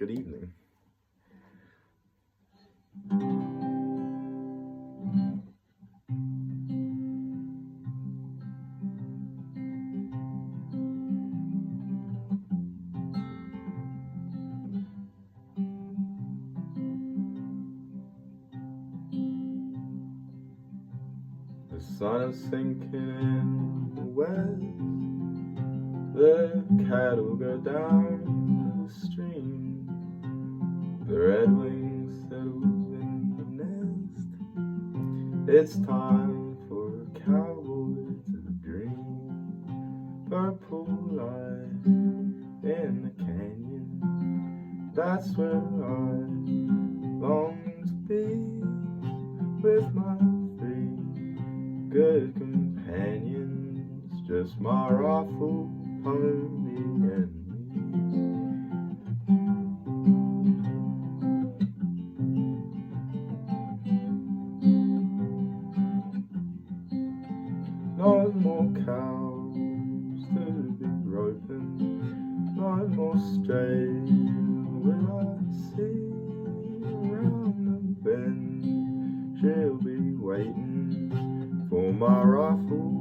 Good evening. The sun is sinking in the west. The cattle go down the stream. The redwing settles in the nest. It's time for a cowboy to dream. Purple light in the canyon. That's where I long to be, with my good companions, just my raffle pony and me. No more cows to be roping, no more strays will I see around the bend. She'll be waiting for my rifle